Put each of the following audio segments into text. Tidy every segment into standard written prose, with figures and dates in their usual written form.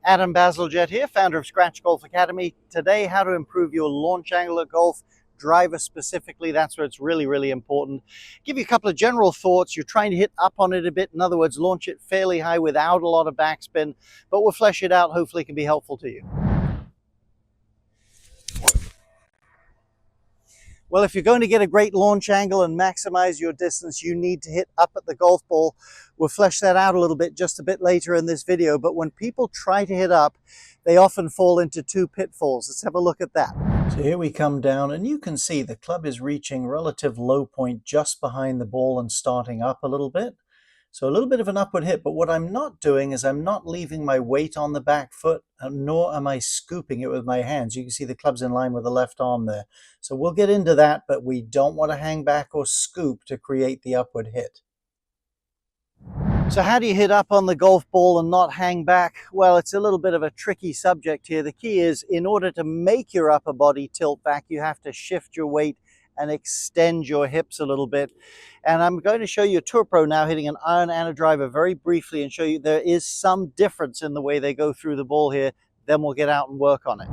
Adam Bazalgette here, founder of Scratch Golf Academy. Today, how to improve your launch angle at golf, driver specifically. That's where it's really important. Give you a couple of general thoughts. You're trying to hit up on it a bit. In other words, launch it fairly high without a lot of backspin, but we'll flesh it out. Hopefully it can be helpful to you. Well, if you're going to get a great launch angle and maximize your distance, you need to hit up at the golf ball. We'll flesh that out a little bit just a bit later in this video. But when people try to hit up, they often fall into two pitfalls. Let's have a look at that. So here we come down, and you can see the club is reaching relative low point just behind the ball and starting up a little bit. So a little bit of an upward hit, but what I'm not doing is I'm not leaving my weight on the back foot, nor am I scooping it with my hands. You can see the club's in line with the left arm there. So we'll get into that, but we don't want to hang back or scoop to create the upward hit. So how do you hit up on the golf ball and not hang back? Well, it's a little bit of a tricky subject here. The key is, in order to make your upper body tilt back, you have to shift your weight and extend your hips a little bit. And I'm going to show you a tour pro now hitting an iron and a driver very briefly and show you there is some difference in the way they go through the ball here. Then we'll get out and work on it.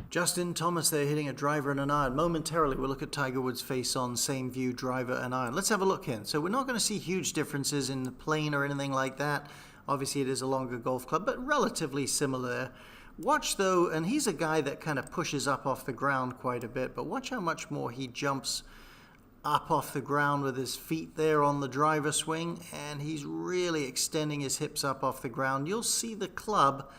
Justin Thomas there hitting a driver and an iron. Momentarily we'll look at Tiger Woods face on, same view, driver and iron. Let's have a look here. So we're not going to see huge differences in the plane or anything like that. Obviously it is a longer golf club, but relatively similar. Watch though, and he's a guy that kind of pushes up off the ground quite a bit, but watch how much more he jumps up off the ground with his feet there on the driver swing, and he's really extending his hips up off the ground. You'll see the club,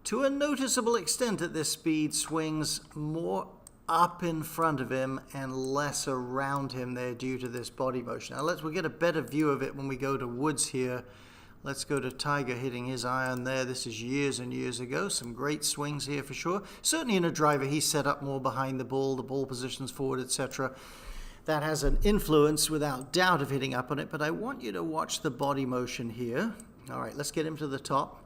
to a noticeable extent at this speed, swings more up in front of him and less around him there due to this body motion. Now we'll get a better view of it when we go to Woods here. Let's go to Tiger hitting his iron there. This is years and years ago. Some great swings here for sure. Certainly in a driver, he's set up more behind the ball positions forward, etc. That has an influence without doubt of hitting up on it, but I want you to watch the body motion here. All right, let's get him to the top.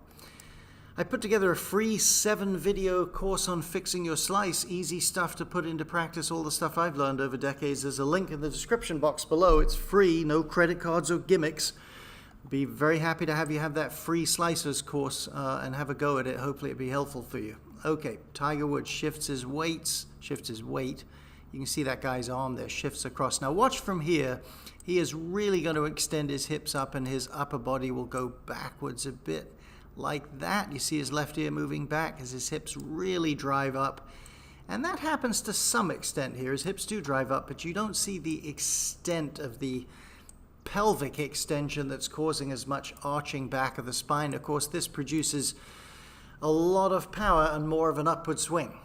I put together a free 7-video course on fixing your slice. Easy stuff to put into practice, all the stuff I've learned over decades. There's a link in the description box below. It's free, no credit cards or gimmicks. Be very happy to have you have that free slicers course and have a go at it. Hopefully it'll be helpful for you. Okay, Tiger Woods shifts his weight. You can see that guy's arm there shifts across. Now watch from here. He is really going to extend his hips up and his upper body will go backwards a bit like that. You see his left ear moving back as his hips really drive up. And that happens to some extent here. His hips do drive up, but you don't see the extent of the pelvic extension that's causing as much arching back of the spine. Of course, this produces a lot of power and more of an upward swing.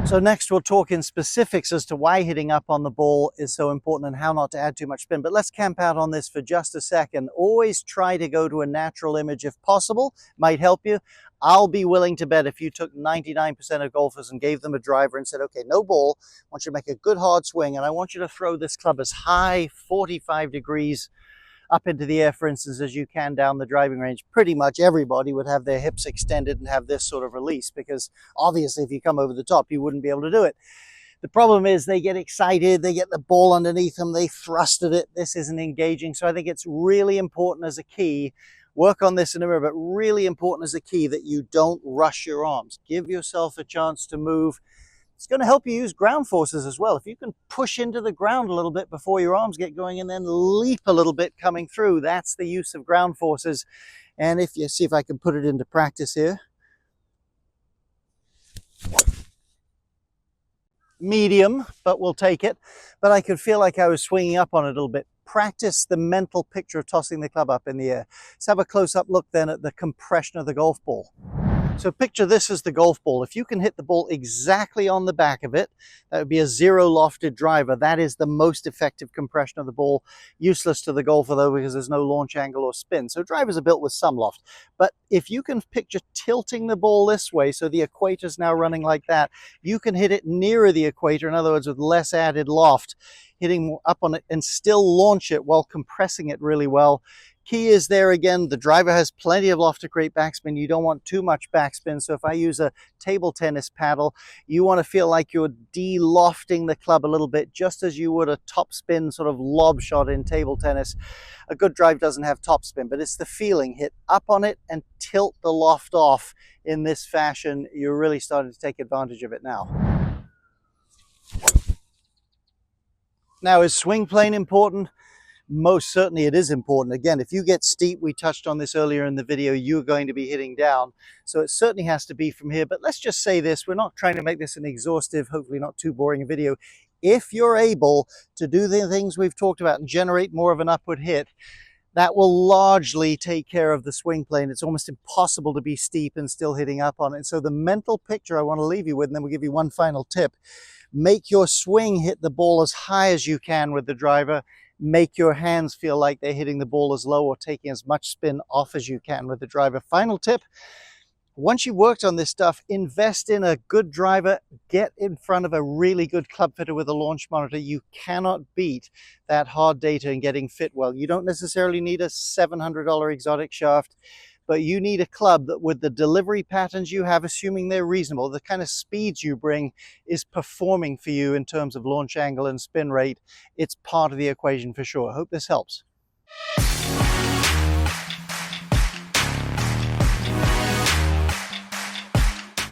So next we'll talk in specifics as to why hitting up on the ball is so important and how not to add too much spin. But let's camp out on this for just a second. Always try to go to a natural image if possible. Might help you. I'll be willing to bet if you took 99% of golfers and gave them a driver and said, okay, no ball, I want you to make a good hard swing and I want you to throw this club as high 45 degrees up into the air, for instance, as you can down the driving range, pretty much everybody would have their hips extended and have this sort of release, because obviously if you come over the top, you wouldn't be able to do it. The problem is they get excited, they get the ball underneath them, they thrust at it. This isn't engaging. So I think it's really important as a key, work on this in a minute, but really important as a key that you don't rush your arms. Give yourself a chance to move. It's going to help you use ground forces as well. If you can push into the ground a little bit before your arms get going and then leap a little bit coming through, that's the use of ground forces. And if you see if I can put it into practice here. Medium, but we'll take it. But I could feel like I was swinging up on it a little bit. Practice the mental picture of tossing the club up in the air. Let's have a close-up look then at the compression of the golf ball. So picture this as the golf ball. If you can hit the ball exactly on the back of it, that would be a zero lofted driver. That is the most effective compression of the ball. Useless to the golfer though, because there's no launch angle or spin. So drivers are built with some loft. But if you can picture tilting the ball this way, so the equator's now running like that, you can hit it nearer the equator, in other words, with less added loft, hitting up on it and still launch it while compressing it really well. Key is there again, the driver has plenty of loft to create backspin. You don't want too much backspin. So if I use a table tennis paddle, you want to feel like you're de-lofting the club a little bit, just as you would a topspin sort of lob shot in table tennis. A good drive doesn't have topspin, but it's the feeling. Hit up on it and tilt the loft off in this fashion. You're really starting to take advantage of it now. Now, is swing plane important? Most certainly it is important. Again, if you get steep, we touched on this earlier in the video, you're going to be hitting down. So it certainly has to be from here. But let's just say this, we're not trying to make this an exhaustive, hopefully not too boring video. If you're able to do the things we've talked about and generate more of an upward hit, that will largely take care of the swing plane. It's almost impossible to be steep and still hitting up on it. So the mental picture I want to leave you with, and then we'll give you one final tip. Make your swing hit the ball as high as you can with the driver. Make your hands feel like they're hitting the ball as low or taking as much spin off as you can with the driver. Final tip, once you've worked on this stuff, invest in a good driver, get in front of a really good club fitter with a launch monitor. You cannot beat that hard data in getting fit well. You don't necessarily need a $700 exotic shaft, but you need a club that with the delivery patterns you have, assuming they're reasonable, the kind of speeds you bring is performing for you in terms of launch angle and spin rate. It's part of the equation for sure. I hope this helps.